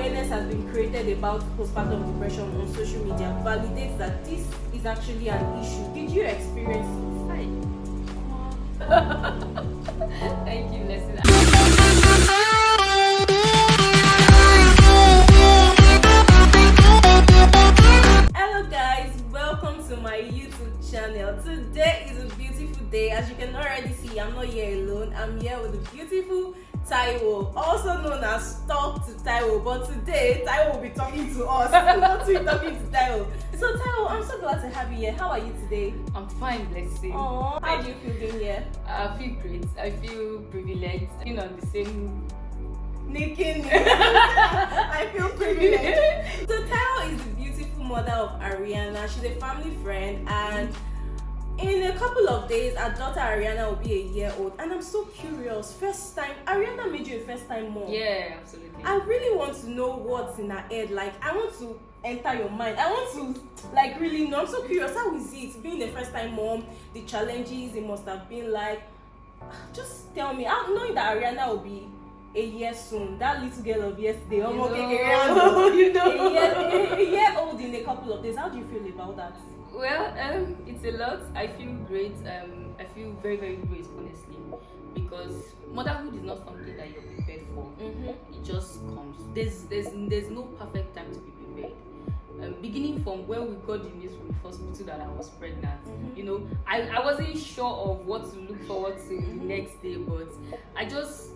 awareness has been created about postpartum depression on social media validates that this is actually an issue. Did you experience it? Thank you, Leslie. Hello guys, welcome to my YouTube channel. Today is a beautiful day. As you can already see, I'm not here alone. I'm here with the beautiful Taiwo, also known as Talk to Taiwo. But today, Taiwo will be talking to us, not to be talking to Taiwo. So Taiwo, I'm so glad to have you here. How are you today? I'm fine, Leslie. Oh, how do you feel being here? I feel great. I feel privileged. Being on the same. I feel privileged. So Taiwo is the beautiful mother of Ariana. She's a family friend, and in a couple of days, our daughter Ariana will be a year old. And I'm so curious. First time, Ariana made you a first time mom. Yeah, absolutely. I really want to know what's in her head. Like, I want to enter your mind. I want to, like, really know. I'm so curious. How is it being a first time mom? The challenges it must have been like. Just tell me. Knowing that Ariana will be a year soon, that little girl of yesterday, A year old in a couple of days. How do you feel about that? Well, it's a lot. I feel great. I feel very, very great, honestly, because motherhood is not something that you're prepared for. It just comes. There's no perfect time to be prepared. Beginning from when we got the news from the hospital that I was pregnant, I wasn't sure of what to look forward to the next day, but I just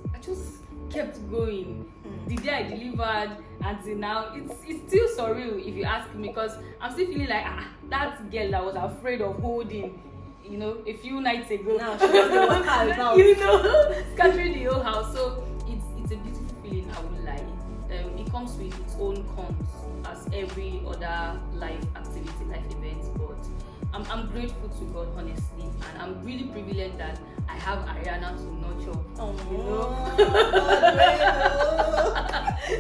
kept going. The day I delivered until now, it's still surreal if you ask me, because I'm still feeling like that girl that was afraid of holding, a few nights ago. Now she doesn't walk her about. Scattering the whole house. So it's a beautiful feeling. I won't lie. It comes with its own cons, as every other life activity, life event. But I'm grateful to God, honestly, and I'm really privileged that I have Ariana to nurture.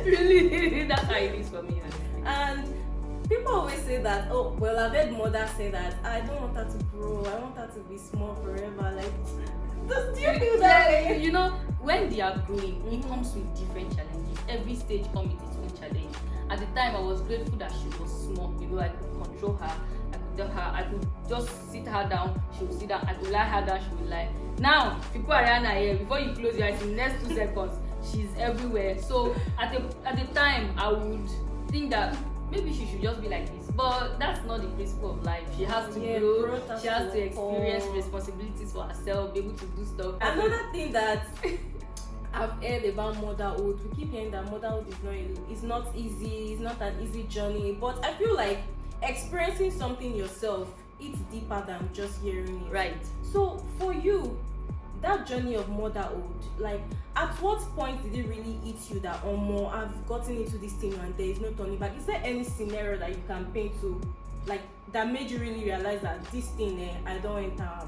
Really, that's how it is for me, honestly. And people always say that, I've heard mothers say that I don't want her to grow, I want her to be small forever. Like, do you feel that way? When they are growing, it comes with different challenges. Every stage comes with its own challenge. At the time, I was grateful that she was small. I could control her. I could tell her. I could just sit her down. She would sit down. I could lie her down. She would lie. Now, if you put Ariana here, before you close your eyes, in the next 2 seconds, she's everywhere. So at the time, I would think that maybe she should just be like this. But that's not the principle of life. She has to grow. She has to experience responsibilities for herself, be able to do stuff. Another thing that I've heard about motherhood, we keep hearing that motherhood is not easy, it's not an easy journey. But I feel like experiencing something yourself, it's deeper than just hearing it. Right. So for you, that journey of motherhood, like, at what point did it really hit you that I've gotten into this thing and there is no turning back? Is there any scenario that you can paint to, like, that made you really realize that this thing I don't enter?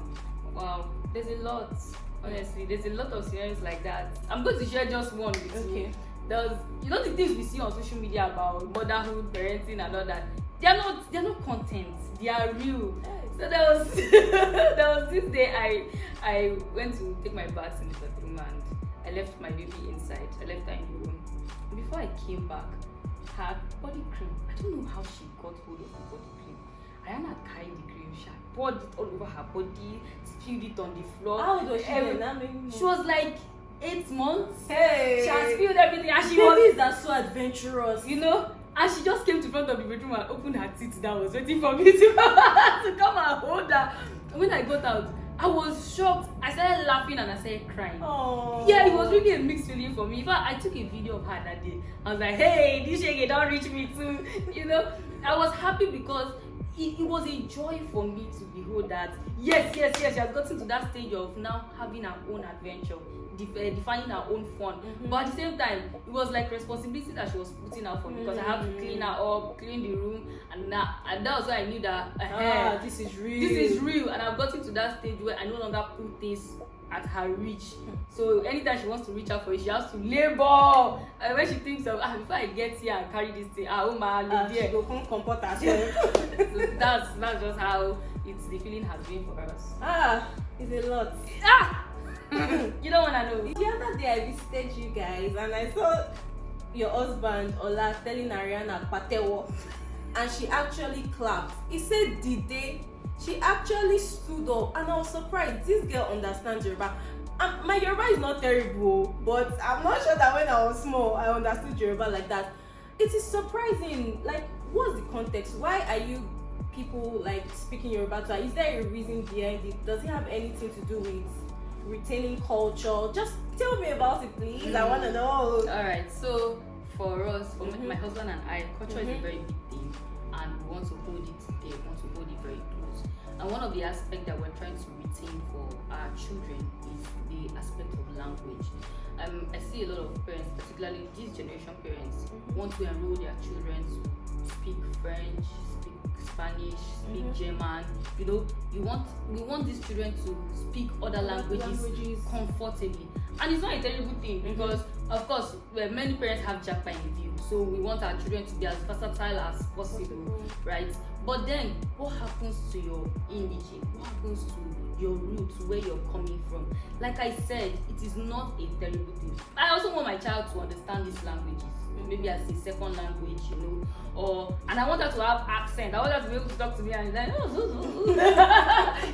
Wow, there's a lot. Honestly, there's a lot of scenarios like that. I'm going to share just one with you. There's, the things we see on social media about motherhood, parenting, and all that. They're not content. They are real. So there was this day I went to take my bath in the bathroom and I left my baby inside. I left her in the room. Before I came back, her body cream, I don't know how she got hold of the body cream. Ariana carried the cream, she poured it all over her body, spilled it on the floor. How old was she then? She was like 8 months. Hey! She had spilled everything and she Babies are so adventurous. And she just came to front of the bedroom and opened her teeth that was waiting for me to come and hold her. When I got out, I was shocked. I started laughing and I started crying. Aww. Yeah, it was really a mixed feeling for me. In fact, I took a video of her that day. I was like, hey, this shege don't reach me too. I was happy because it was a joy for me to behold that. Yes, she has gotten to that stage of now having her own adventure, defining her own fun. But at the same time, it was like responsibility that she was putting out for me, because I have to clean her up, clean the room, and that was why I knew that this is real. This is real, and I've gotten to that stage where I no longer put things at her reach. So anytime she wants to reach out for it, she has to labor. And when she thinks of before I get here and carry this thing, she go come comport herself. So that's just how the feeling has been for us. It's a lot. You don't wanna know. The other day I visited you guys and I saw your husband Ola telling Ariana Patewo, and she actually clapped. He said Dide. She actually stood up, and I was surprised. This girl understands Yoruba. My Yoruba is not terrible, but I'm not sure that when I was small, I understood Yoruba like that. It is surprising. Like, what's the context? Why are you people like speaking Yoruba to her? Is there a reason behind it? Does it have anything to do with retaining culture? Just tell me about it, please. I want to know. All right. So for us, for my husband and I, culture is a very big thing, and we want to hold it there. We want to hold it very close. And one of the aspects that we're trying to retain for our children is the aspect of language. I see a lot of parents, particularly this generation parents, want to enroll their children to speak French, speak Spanish, speak German. You know, we want these children to speak other languages comfortably. And it's not a terrible thing because, of course, many parents have Japa in view, so we want our children to be as versatile as possible, right? But then, what happens to your image? What happens to your roots, where you're coming from? Like I said, it is not a terrible thing. I also want my child to understand these languages, maybe as a second language, you know, and I want her to have accent. I want her to be able to talk to me and like,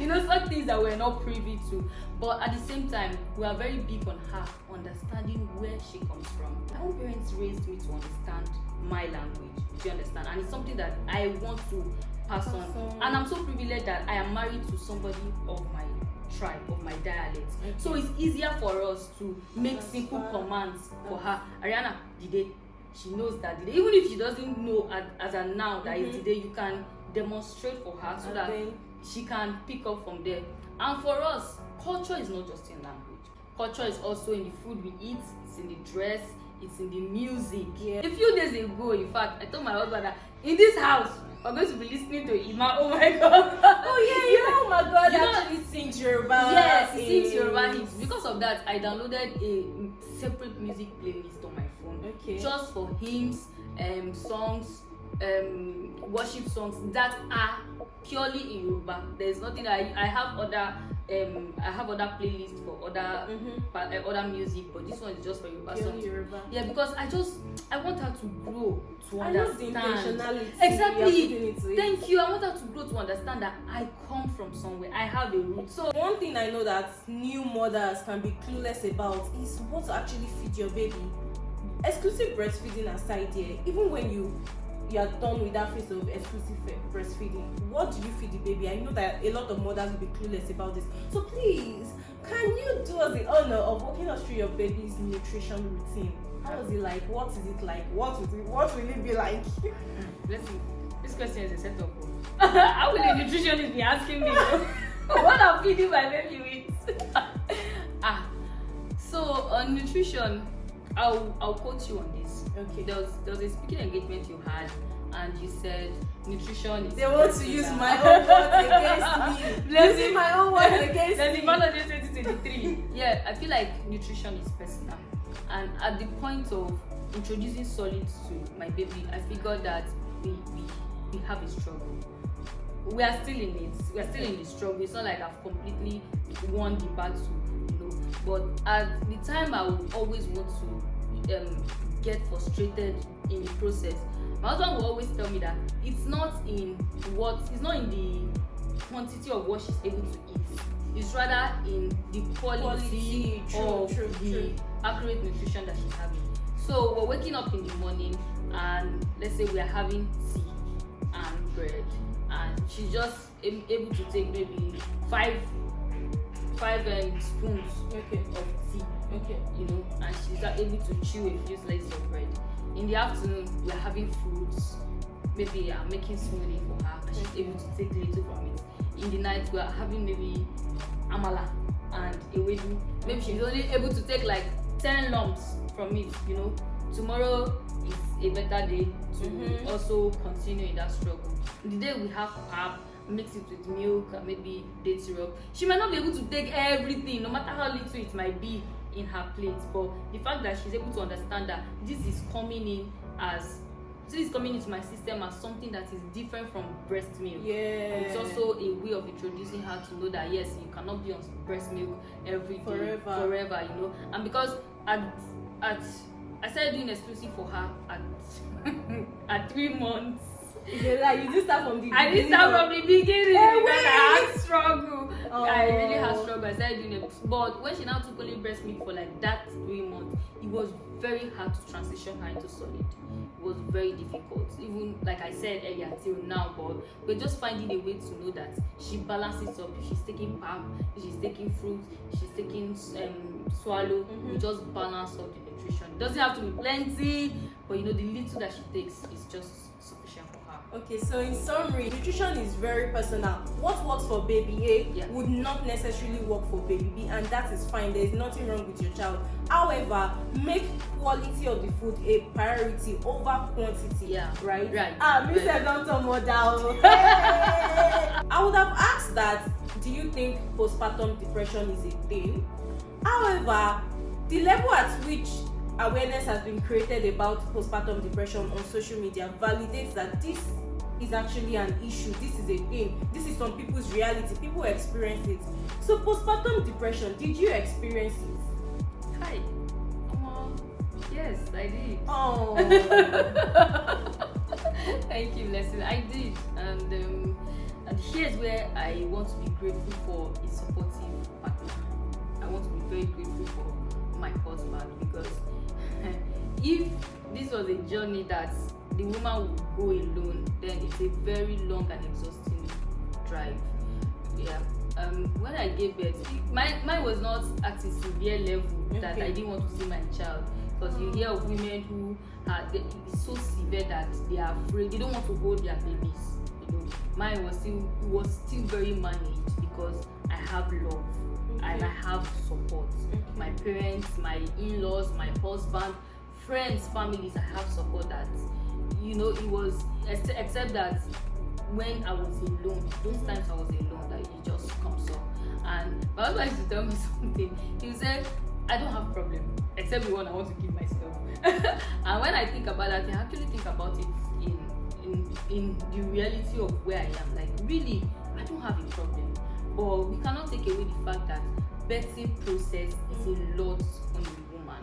you know, such things that we're not privy to. But at the same time, we are very big on her understanding where she comes from. My own parents raised me to understand my language. Do you understand? And it's something that I want to pass on. And I'm so privileged that I am married to somebody of my tribe, of my dialect. Okay. So it's easier for us to make simple commands for her. Ariana, Dide. She knows that Dide. Even if she doesn't know as a now that it's Dide, you can demonstrate for her so that she can pick up from there. And for us, culture is not just in language. Culture is also in the food we eat, it's in the dress, it's in the music. Yeah. A few days ago, in fact, I told my husband that in this house, we're going to be listening to Ima. Oh my god. Oh yeah, you know my god actually sings Yoruba. Yes, he sings Yoruba hymns. Because of that, I downloaded a separate music playlist on my phone. Okay. Just for hymns, songs, worship songs that are purely in Yoruba. There's nothing I have other playlists for other music, but this one is just for Yoruba. Yeah, because I want her to grow to understand. I love the intentionality. Exactly. Thank you. I want her to grow to understand that I come from somewhere. I have a root. So one thing I know that new mothers can be clueless about is what to actually feed your baby. Exclusive breastfeeding aside here, even when you are done with that phase of exclusive breastfeeding, what do you feed the baby? I know that a lot of mothers will be clueless about this. So please, can you do us the honor of walking us through your baby's nutrition routine? How is it like? What is it like? What will it be like? Let's see. This question is a setup. How will a nutritionist be asking me what I'm feeding my baby with? So on nutrition, I'll quote you on this. Okay. There was a speaking engagement you had, and you said nutrition is. They want to use my own words against me. Using my own words against me. That's the Motherhood 2023. Yeah, I feel like nutrition is personal, and at the point of introducing solids to my baby, I figured that we have a struggle. We are still in it. We are still in the struggle. It's not like I've completely won the battle, you know. But at the time, I would always want to get frustrated in the process. My husband will always tell me that it's not in the quantity of what she's able to eat. It's rather in the quality of the accurate nutrition that she's having. So we're waking up in the morning, and let's say we are having tea and bread, and she's just able to take maybe five spoons of tea. Okay. You know, and she's able to chew a few slices of bread. In the afternoon, we're having fruits. Maybe I'm making smoothie for her, and she's able to take little from it. In the night, we're having maybe amala and ewedu. Maybe she's only able to take like 10 lumps from it. You know, tomorrow is a better day to also continue in that struggle. The day we have pap, mix it with milk and maybe date syrup. She might not be able to take everything, no matter how little it might be in her plate. But the fact that she's able to understand that this is coming into my system as something that is different from breast milk. Yeah. It's also a way of introducing her to know that yes, you cannot be on breast milk every day forever, you know. And because at I started doing exclusive for her at at 3 months. Like you did start from the I didn't start from the beginning because I had struggle. Oh. I really had struggle. I started doing it. But when she now took only breast milk for like that 3 months, it was very hard to transition her into solid. It was very difficult. Even like I said earlier till now, but we're just finding a way to know that she balances up. If she's taking pap, if she's taking fruit, if she's taking swallow, we just balance up the nutrition. It doesn't have to be plenty, but you know the little that she takes is just sufficient for her. Okay, so in summary, nutrition is very personal. What works for baby A would not necessarily work for baby B, and that is fine. There is nothing wrong with your child. However, make quality of the food a priority over quantity. Yeah. Right? Right. Me said don't talk more down. I would have asked that, do you think postpartum depression is a thing? However, the level at which awareness has been created about postpartum depression on social media validates that this is actually an issue. This is a thing. This is some people's reality. People experience it. So postpartum depression, did you experience it? Hi. Yes, I did. Oh. Thank you, Leslie. I did. And here's where I want to be grateful for a supportive partner. I want to be very grateful for my husband, because if this was a journey that the woman would go alone, then it's a very long and exhausting drive. Yeah. When I gave birth, mine was not at a severe level that I didn't want to see my child. Because you hear of women who it's so severe that they are afraid, they don't want to hold their babies. You know, mine was still very managed because I have love and I have support. My parents, my in-laws, my husband, friends, families, I have support that, you know, it was, except that when I was alone, those times I was alone, that it just comes up. And my husband used to tell me something. He said, I don't have problem, except the one I want to give myself. And when I think about that, I actually think about it in the reality of where I am. Like, really, I don't have a problem. But we cannot take away the fact that birthing process is a lot on the woman.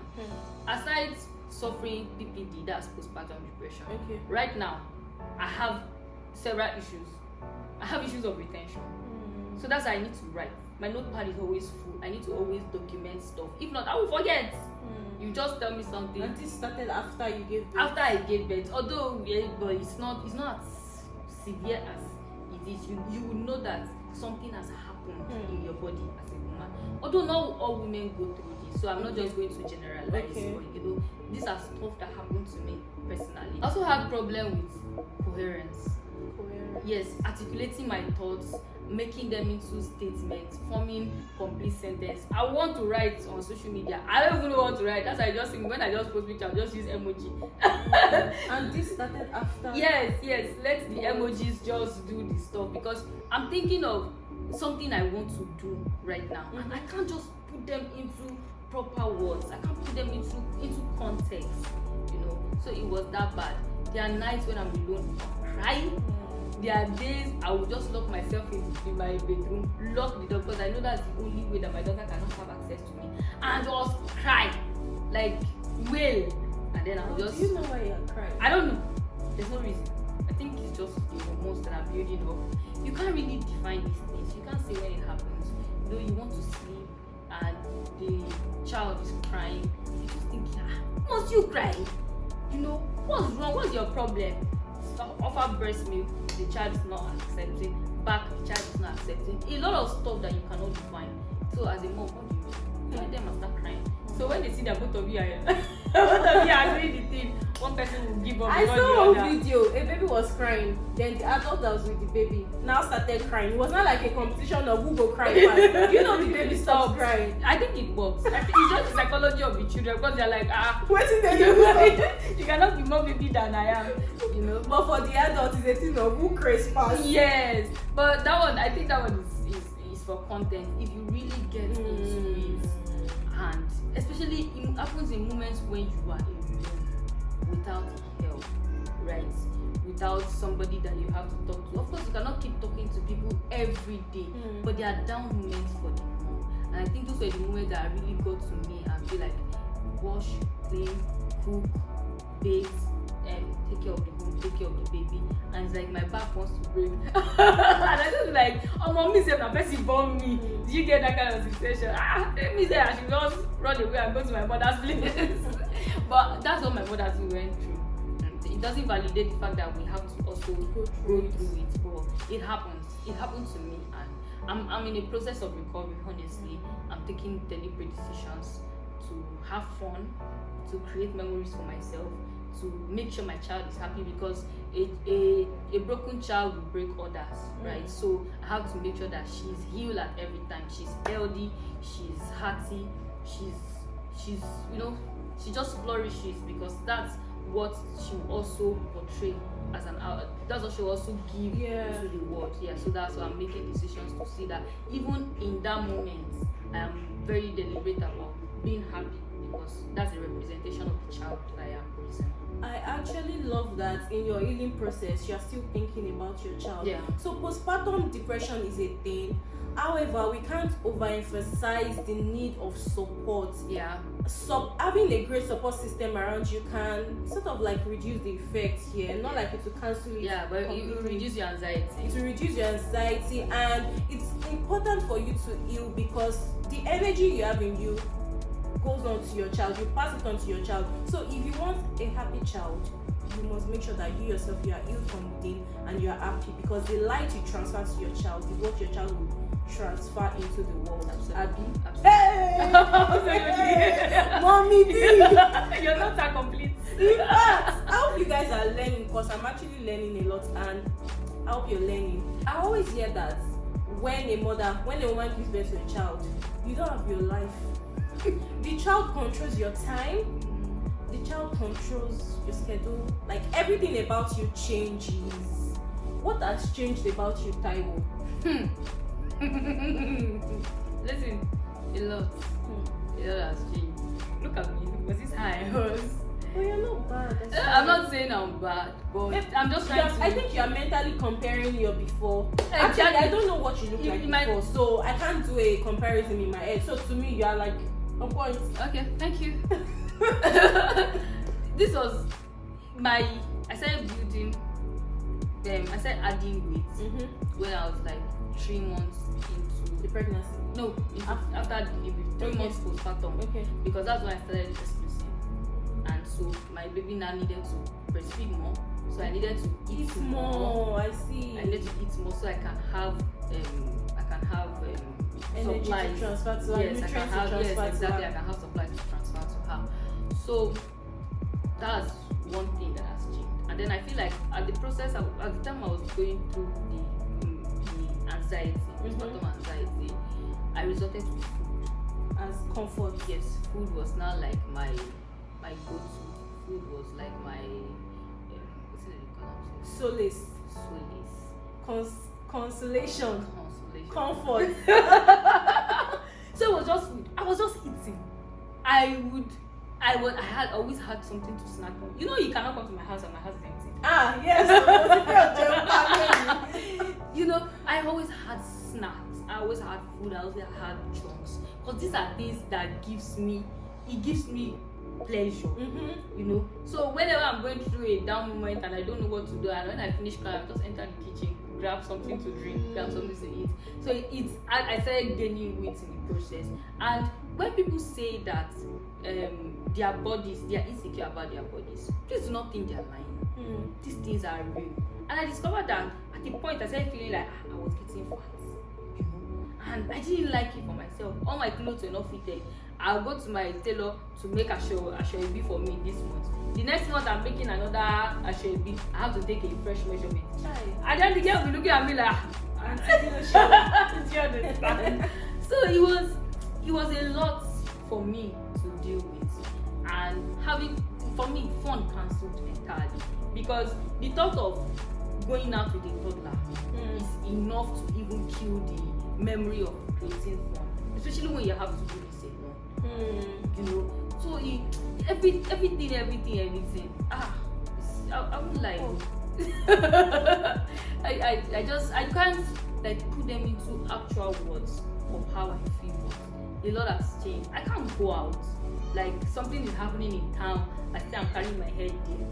Aside suffering PPD, that's postpartum depression. Right now, I have several issues. I have issues of retention. So that's why I need to write. My notepad is always full. I need to always document stuff. If not, I will forget. You just tell me something. And this started after you gave birth? After I gave birth. Although, but it's not as severe as it is. You will know that something has happened in your body as a woman. Although not all women go through this, so I'm not just going to generalize. But, you know, these are stuff that happened to me personally. I also had problem with coherence. Yes, articulating my thoughts, making them into statements, forming complete sentence. I want to write on social media. I don't even know what to write. That's why I just think when I just post picture, I'll just use emoji. And this started after? Yes. Let the emojis just do the stuff, because I'm thinking of something I want to do right now, and I can't just put them into proper words. I can't put them into context, you know. So it was that bad. There are nights when I'm alone, I'm crying. There are days I will just lock myself in my bedroom, lock the door, because I know that's the only way that my daughter cannot have access to me, and just cry, like wail, and then I'll just. Do you know why you're crying? I don't know. There's no reason. I think it's just the hormones that I'm building up. You can't really define these things. You can't say when it happens. You know, you want to sleep, and the child is crying. You just think, must you cry? You know, what's wrong? What's your problem? Offer breast milk, the child is not accepting. Back, the child is not accepting. A lot of stuff that you cannot define. So as a mom, what do you do? Join them and start crying. So when they see that both of you are doing the thing, one person will give up. I saw a video. A baby was crying. Then the adult that was with the baby now started crying. It was not like a competition of who go cry first. You know, the baby stopped crying. I think it works. I think it's just the psychology of the children, because they're like, what is the you cannot be more baby than I am, you know. But for the adult, it's a thing of who crazy fast. Yes, but that one, I think that one is for content. If you really get into it, and especially it happens in moments when you are alone, without help, right? Without somebody that you have to talk to. Of course, you cannot keep talking to people every day, but there are down moments for the mom. And I think those were the moments that really got to me and feel like, wash, clean, cook, bathe, take care of the home, take care of the baby, and it's like my back wants to break. And I just like, oh mommy said my person born me. Do you get that kind of situation? Let me say I should just run away and go to my mother's place. But that's what my mother too went through. And it doesn't validate the fact that we have to also go through it. But it happens. It happened to me, and I'm in a process of recovery. Honestly, I'm taking deliberate decisions to have fun, to create memories for myself, to make sure my child is happy, because a broken child will break others, right? So I have to make sure that she's healed at every time. She's healthy, she's hearty, she's she just flourishes, because that's what she will also portray as an out. That's what she will also give to the world. So that's why I'm making decisions to see that even in that moment, I am very deliberate about being happy, because that's a representation of the child that I am raising. I actually love that in your healing process, you're still thinking about your child. Yeah. So postpartum depression is a thing. However, we can't overemphasize the need of support. Yeah. Having a great support system around you can sort of like reduce the effects here. Not like it will cancel it. Yeah, but it will reduce your anxiety. It will reduce your anxiety, and it's important for you to heal, because the energy you have in you goes on to your child. You pass it on to your child. So if you want a happy child, you must make sure that you yourself, you are healed from within and you are happy, because the light you transfer to your child is what your child will transfer into the world. Absolutely. Hey! Mommy D! You're not that complete. In fact, I hope you guys are learning, because I'm actually learning a lot, and I hope you're learning. I always hear that when a woman gives birth to a child, you don't have your life. The child controls your time, the child controls your schedule, like everything about you changes. What has changed about you, Taiwo? Listen, a lot has changed. Look at me, was this how I was? Oh, you're not bad. I'm not saying I'm bad, but I'm just trying to. I think you're mentally comparing your before. Exactly. Actually, I don't know what you look like before, so I can't do a comparison in my head. So to me, you are like on point. Okay, thank you. This was I started building I started adding weight when I was like 3 months into the pregnancy. No, after delivery, 3 months postpartum. Okay. Because that's when I started expressing, and so my baby now needed to breastfeed more, so I needed to eat more. I see. I needed to eat more so I can have energy supplies. to transfer to her. Yes, I can have. Yes, exactly. I can have supplies to transfer to her. So that's one thing that has changed. And then I feel like at the process, at the time I was going through the anxiety, postpartum anxiety, I resorted to food as comfort. Yes, food was now like my go-to. Food was like my what's it called? Solace. Consolation. Comfort. So it was just food. I was just eating. I always had something to snack on. You know, you cannot come to my house and my house is empty. Yes. You know, I always had snacks. I always had food. I always had chunks. Because these are things that gives me pleasure. You know. So whenever I'm going through a down moment and I don't know what to do, and when I finish crying, I just enter the kitchen, grab something to drink, grab something to eat. So I started gaining weight in the process. And when people say that their bodies, they are insecure about their bodies, please do not think they are lying. These things are real. And I discovered that at the point I started feeling like I was getting fat, you know, and I didn't like it for myself. All my clothes were not fitted. I'll go to my tailor to make a show for me this month. The next month I'm making another ashoebi. I have to take a fresh measurement. And then the girl will be looking at me like, so it was a lot for me to deal with, and for me fun cancelled entirely, because the thought of going out with a toddler is enough to even kill the memory of creating fun, especially when you have to do this alone. You know, so everything. I won't lie. I can't like put them into actual words of how I feel. a lot has changed. I can't go out. Like something is happening in town. I say I'm carrying my head there.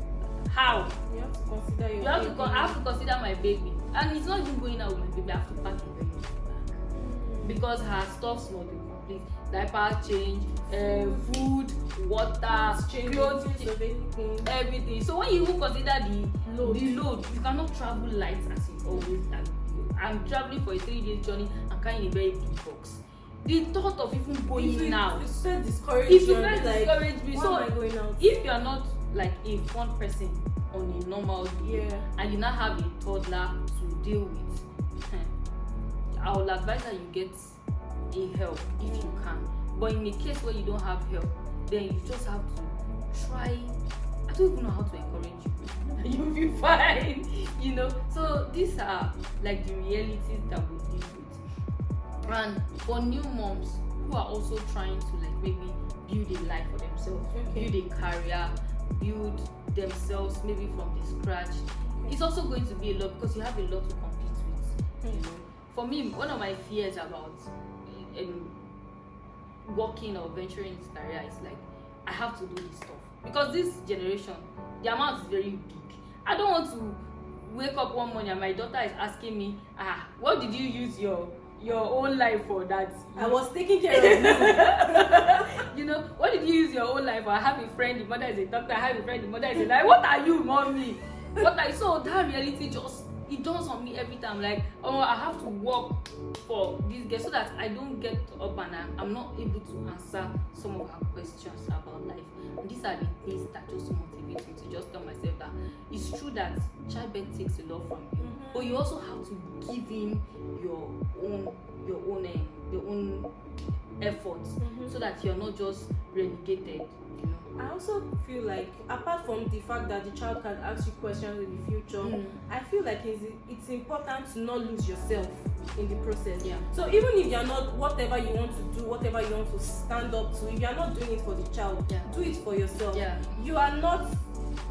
How? You have to consider your baby. I have to consider my baby. And it's not even going out with my baby. I have to pack a very big bag. Because her stuff's not the complete. Diaper change, food, water, clothes, everything. So when you even consider the load, you cannot travel light as you always have. I'm traveling for a 3-day journey and carrying a very big box. The thought of even going out, if you discourage me, so am I going out? If you are not like a fun person on a normal day, and you now have a toddler to deal with, I will advise that you get a help if you can. But in a case where you don't have help, then you just have to try. I don't even know how to encourage you. You'll be fine, you know. So these are like the realities that we deal with. And for new moms who are also trying to like maybe build a life for themselves, build a career, build themselves maybe from the scratch, it's also going to be a lot because you have a lot to compete with. You know, for me, one of my fears about working or venturing into career is like I have to do this stuff because this generation, the amount is very big. I don't want to wake up one morning and my daughter is asking me, what did you use your own life for that? I was taking care of you. You know, what did you use your own life for? I have a friend, the mother is a doctor. I have a friend, the mother is a like, what are you, mommy? What are you? So that reality just, it dawns on me every time. Like, oh, I have to work for this girl so that I don't get up and I'm not able to answer some of her questions about life. And these are the things that just motivate me to just tell myself that it's true that childbirth takes a lot from you, but you also have to give in your own efforts so that you're not just relegated. You know? I also feel like, apart from the fact that the child can ask you questions in the future, I feel like it's important to not lose yourself in the process. Yeah. So even if you're not, whatever you want to do, whatever you want to stand up to, if you're not doing it for the child, do it for yourself. Yeah. You are not,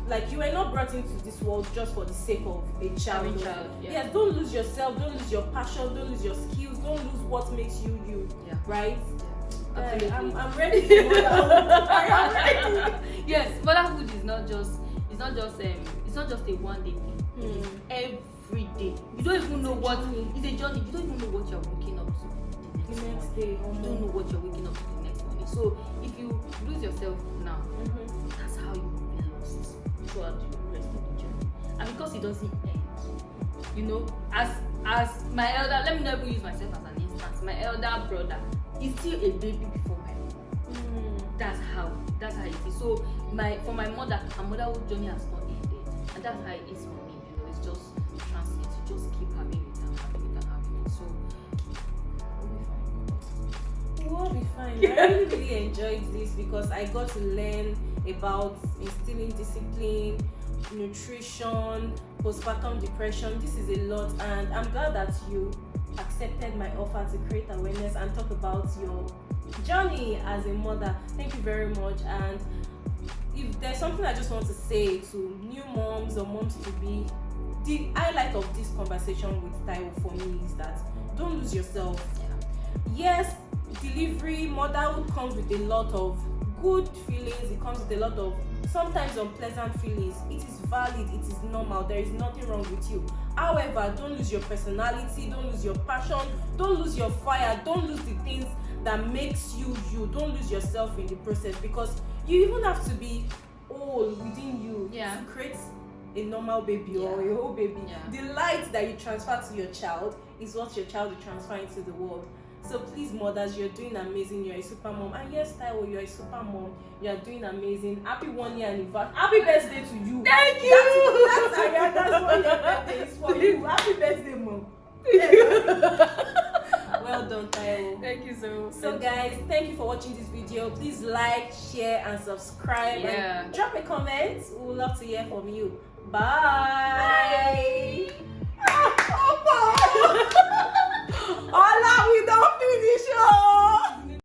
like, you were not brought into this world just for the sake of a child. Yes, don't lose yourself, don't lose your passion, don't lose your skills, don't lose what makes you you. Yeah. Right? Absolutely. I'm ready for motherhood. I'm ready. Yes, motherhood is not just a one day thing. It's every day. You don't even know what it's a journey. You don't even know what you're waking up to the next day. You don't know what you're waking up to the next morning. So if you lose yourself now, that's how you will be lost throughout the rest of the journey. And because it doesn't end, you know, as my elder, let me not even use myself as an instance. My elder brother is still a baby before my own. That's how it is. So for my mother, her motherhood journey has not ended, and that's how it is for me. You know, it's just transient. You just keep having it and having it and having it. So we'll be fine. I really enjoyed this because I got to learn about instilling discipline, nutrition, postpartum depression. This is a lot, and I'm glad that you accepted my offer to create awareness and talk about your journey as a mother. Thank you very much. And if there's something I just want to say to new moms or moms to be, the highlight of this conversation with Taiwo for me is that don't lose yourself. Yes, delivery, motherhood comes with a lot of good feelings. It comes with a lot of sometimes unpleasant feelings. It is valid, it is normal, there is nothing wrong with you. However, don't lose your personality, don't lose your passion, don't lose your fire, don't lose the things that makes you you. Don't lose yourself in the process, because you even have to be whole within you to create a normal baby or a whole baby. The light that you transfer to your child is what your child will transfer into the world. So please, mothers, you're doing amazing. You're a super mom. And yes, Taiwo, you're a super mom. You're doing amazing. Happy 1 year anniversary. Happy birthday to you. Thank you. That's what your birthday is for you. Happy birthday, mom. Well done, Taiwo. Thank you so much. So guys, thank you for watching this video. Please like, share, and subscribe. And drop a comment. We would love to hear from you. Bye. Hola, we don't finish.